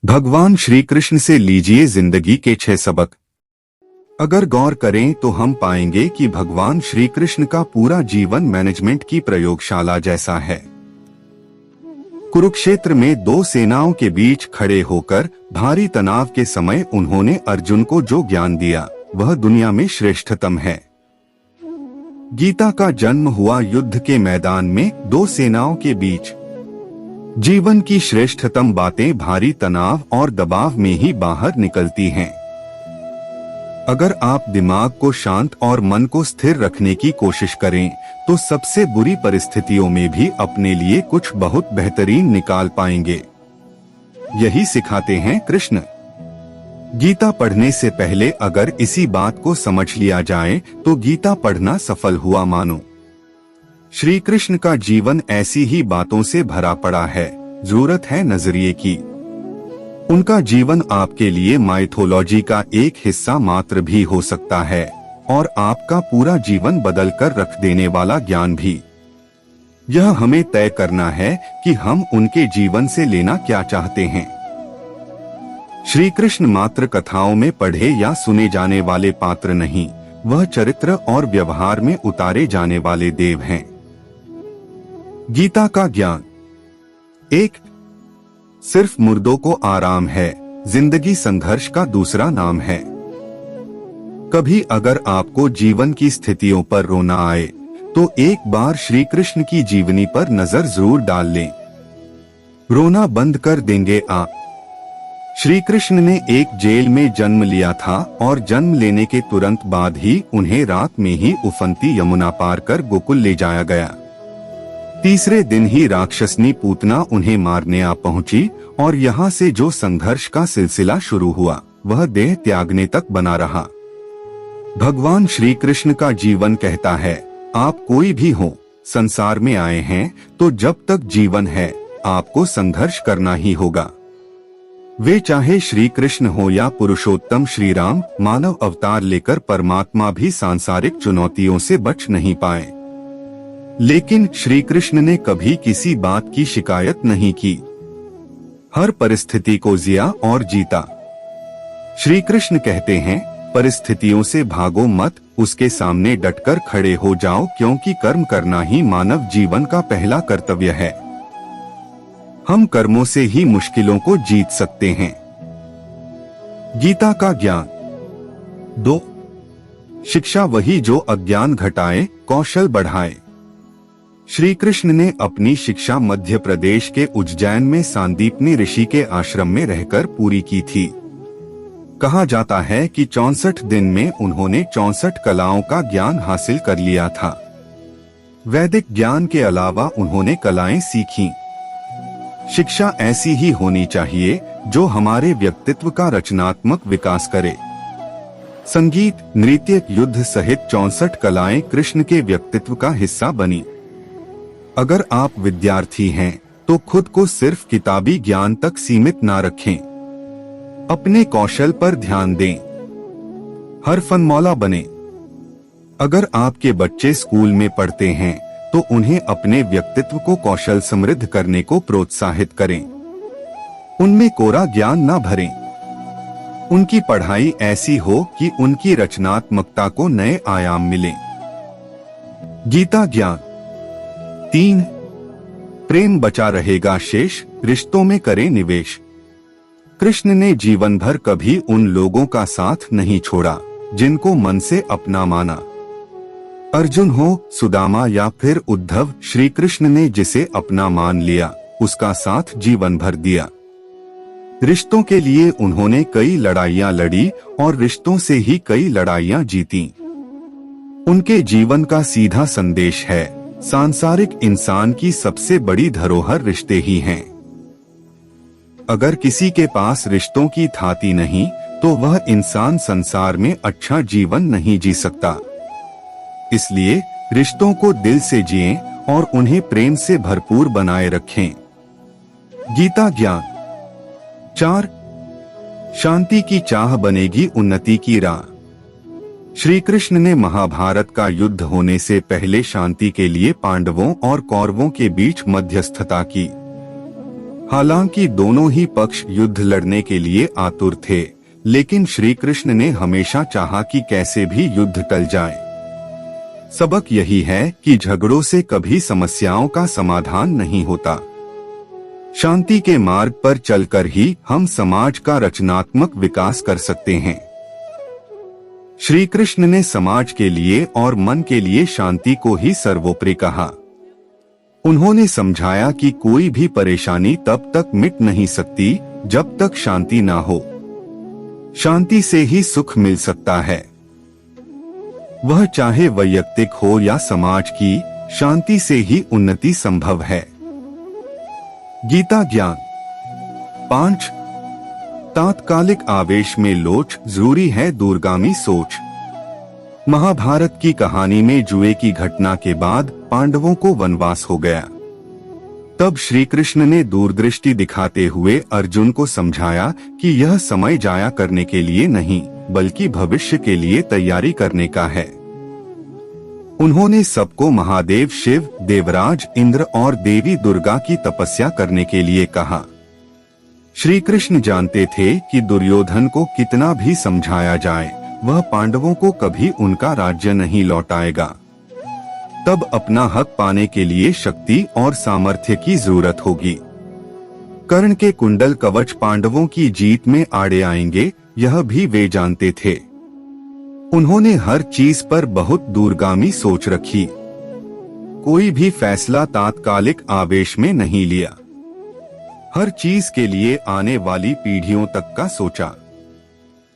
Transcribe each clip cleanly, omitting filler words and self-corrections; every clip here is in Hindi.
भगवान श्री कृष्ण से लीजिए जिंदगी के 6 सबक। अगर गौर करें तो हम पाएंगे कि भगवान श्री कृष्ण का पूरा जीवन मैनेजमेंट की प्रयोगशाला जैसा है। कुरुक्षेत्र में 2 सेनाओं के बीच खड़े होकर भारी तनाव के समय उन्होंने अर्जुन को जो ज्ञान दिया वह दुनिया में श्रेष्ठतम है। गीता का जन्म हुआ युद्ध के मैदान में 2 सेनाओं के बीच। जीवन की श्रेष्ठतम बातें भारी तनाव और दबाव में ही बाहर निकलती हैं। अगर आप दिमाग को शांत और मन को स्थिर रखने की कोशिश करें तो सबसे बुरी परिस्थितियों में भी अपने लिए कुछ बहुत बेहतरीन निकाल पाएंगे। यही सिखाते हैं कृष्ण। गीता पढ़ने से पहले अगर इसी बात को समझ लिया जाए तो गीता पढ़ना सफल हुआ मानो। श्री कृष्ण का जीवन ऐसी ही बातों से भरा पड़ा है। जरूरत है नजरिए की। उनका जीवन आपके लिए माइथोलॉजी का एक हिस्सा मात्र भी हो सकता है और आपका पूरा जीवन बदल कर रख देने वाला ज्ञान भी। यह हमें तय करना है कि हम उनके जीवन से लेना क्या चाहते हैं। श्री कृष्ण मात्र कथाओं में पढ़े या सुने जाने वाले पात्र नहीं, वह चरित्र और व्यवहार में उतारे जाने वाले देव हैं। गीता का ज्ञान। 1. सिर्फ मुर्दों को आराम है, जिंदगी संघर्ष का दूसरा नाम है। कभी अगर आपको जीवन की स्थितियों पर रोना आए तो एक बार श्री कृष्ण की जीवनी पर नजर जरूर डाल लें। रोना बंद कर देंगे आप। श्री कृष्ण ने एक जेल में जन्म लिया था और जन्म लेने के तुरंत बाद ही उन्हें रात में ही उफनती यमुना पार कर गोकुल ले जाया गया। तीसरे दिन ही राक्षसनी पूतना उन्हें मारने आ पहुंची और यहाँ से जो संघर्ष का सिलसिला शुरू हुआ वह देह त्यागने तक बना रहा। भगवान श्री कृष्ण का जीवन कहता है, आप कोई भी हो, संसार में आए हैं तो जब तक जीवन है आपको संघर्ष करना ही होगा। वे चाहे श्री कृष्ण हो या पुरुषोत्तम श्री राम, मानव अवतार लेकर परमात्मा भी सांसारिक चुनौतियों से बच नहीं पाए। लेकिन श्री कृष्ण ने कभी किसी बात की शिकायत नहीं की। हर परिस्थिति को जिया और जीता। श्री कृष्ण कहते हैं, परिस्थितियों से भागो मत, उसके सामने डटकर खड़े हो जाओ, क्योंकि कर्म करना ही मानव जीवन का पहला कर्तव्य है। हम कर्मों से ही मुश्किलों को जीत सकते हैं। गीता का ज्ञान। 2. शिक्षा वही जो अज्ञान घटाए, कौशल बढ़ाए। श्री कृष्ण ने अपनी शिक्षा मध्य प्रदेश के उज्जैन में सांदीपनी ऋषि के आश्रम में रहकर पूरी की थी। कहा जाता है कि 64 दिन में उन्होंने 64 कलाओं का ज्ञान हासिल कर लिया था। वैदिक ज्ञान के अलावा उन्होंने कलाएं सीखीं। शिक्षा ऐसी ही होनी चाहिए जो हमारे व्यक्तित्व का रचनात्मक विकास करे। संगीत, नृत्य, युद्ध सहित 64 कलाएं कृष्ण के व्यक्तित्व का हिस्सा बनी। अगर आप विद्यार्थी हैं तो खुद को सिर्फ किताबी ज्ञान तक सीमित ना रखें। अपने कौशल पर ध्यान दें। हर फनमौला बने। अगर आपके बच्चे स्कूल में पढ़ते हैं तो उन्हें अपने व्यक्तित्व को कौशल समृद्ध करने को प्रोत्साहित करें। उनमें कोरा ज्ञान ना भरें। उनकी पढ़ाई ऐसी हो कि उनकी रचनात्मकता को नए आयाम मिलें। गीता ज्ञान। 3. प्रेम बचा रहेगा शेष, रिश्तों में करें निवेश। कृष्ण ने जीवन भर कभी उन लोगों का साथ नहीं छोड़ा जिनको मन से अपना माना। अर्जुन हो, सुदामा या फिर उद्धव, श्री कृष्ण ने जिसे अपना मान लिया उसका साथ जीवन भर दिया। रिश्तों के लिए उन्होंने कई लड़ाइयां लड़ी और रिश्तों से ही कई लड़ाइयां जीती। उनके जीवन का सीधा संदेश है, सांसारिक इंसान की सबसे बड़ी धरोहर रिश्ते ही हैं। अगर किसी के पास रिश्तों की थाती नहीं तो वह इंसान संसार में अच्छा जीवन नहीं जी सकता। इसलिए रिश्तों को दिल से जिएं और उन्हें प्रेम से भरपूर बनाए रखें। गीता ज्ञान। 4. शांति की चाह बनेगी उन्नति की राह। श्री कृष्ण ने महाभारत का युद्ध होने से पहले शांति के लिए पांडवों और कौरवों के बीच मध्यस्थता की। हालांकि दोनों ही पक्ष युद्ध लड़ने के लिए आतुर थे, लेकिन श्री कृष्ण ने हमेशा चाहा कि कैसे भी युद्ध टल जाए। सबक यही है कि झगड़ों से कभी समस्याओं का समाधान नहीं होता। शांति के मार्ग पर चलकर ही हम समाज का रचनात्मक विकास कर सकते हैं। श्री कृष्ण ने समाज के लिए और मन के लिए शांति को ही सर्वोपरि कहा। उन्होंने समझाया कि कोई भी परेशानी तब तक मिट नहीं सकती जब तक शांति ना हो। शांति से ही सुख मिल सकता है, वह चाहे वैयक्तिक हो या समाज की। शांति से ही उन्नति संभव है। गीता ज्ञान 5। तात्कालिक आवेश में लोच, जरूरी है दूरगामी सोच। महाभारत की कहानी में जुए की घटना के बाद पांडवों को वनवास हो गया। तब श्री कृष्ण ने दूरदृष्टि दिखाते हुए अर्जुन को समझाया कि यह समय जाया करने के लिए नहीं, बल्कि भविष्य के लिए तैयारी करने का है। उन्होंने सबको महादेव शिव, देवराज इंद्र और देवी दुर्गा की तपस्या करने के लिए कहा। श्री कृष्ण जानते थे कि दुर्योधन को कितना भी समझाया जाए, वह पांडवों को कभी उनका राज्य नहीं लौटाएगा। तब अपना हक पाने के लिए शक्ति और सामर्थ्य की जरूरत होगी। कर्ण के कुंडल कवच पांडवों की जीत में आड़े आएंगे, यह भी वे जानते थे। उन्होंने हर चीज पर बहुत दूरगामी सोच रखी। कोई भी फैसला तात्कालिक आवेश में नहीं लिया। हर चीज के लिए आने वाली पीढ़ियों तक का सोचा।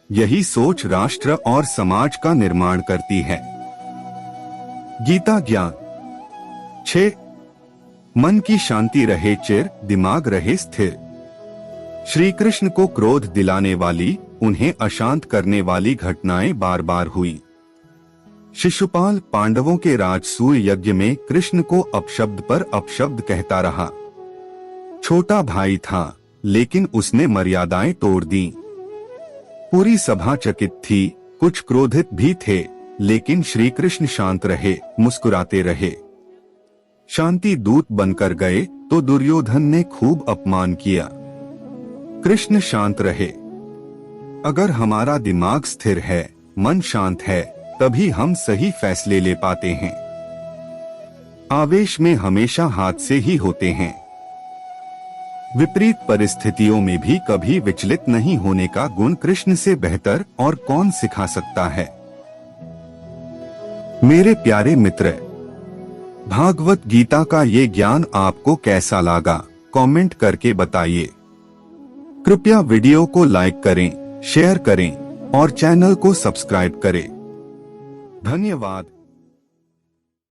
यही सोच राष्ट्र और समाज का निर्माण करती है। गीता ज्ञान 6। मन की शांति रहे चिर, दिमाग रहे स्थिर। श्री कृष्ण को क्रोध दिलाने वाली, उन्हें अशांत करने वाली घटनाएं बार बार हुई। शिशुपाल पांडवों के राजसूय यज्ञ में कृष्ण को अपशब्द पर अपशब्द कहता रहा। छोटा भाई था, लेकिन उसने मर्यादाएं तोड़ दी। पूरी सभा चकित थी, कुछ क्रोधित भी थे, लेकिन श्री कृष्ण शांत रहे, मुस्कुराते रहे। शांति दूत बनकर गए तो दुर्योधन ने खूब अपमान किया। कृष्ण शांत रहे। अगर हमारा दिमाग स्थिर है, मन शांत है, तभी हम सही फैसले ले पाते हैं। आवेश में हमेशा हादसे ही होते हैं। विपरीत परिस्थितियों में भी कभी विचलित नहीं होने का गुण कृष्ण से बेहतर और कौन सिखा सकता है। मेरे प्यारे मित्र, भागवत गीता का ये ज्ञान आपको कैसा लगा, कमेंट करके बताइए। कृपया वीडियो को लाइक करें, शेयर करें और चैनल को सब्सक्राइब करें। धन्यवाद।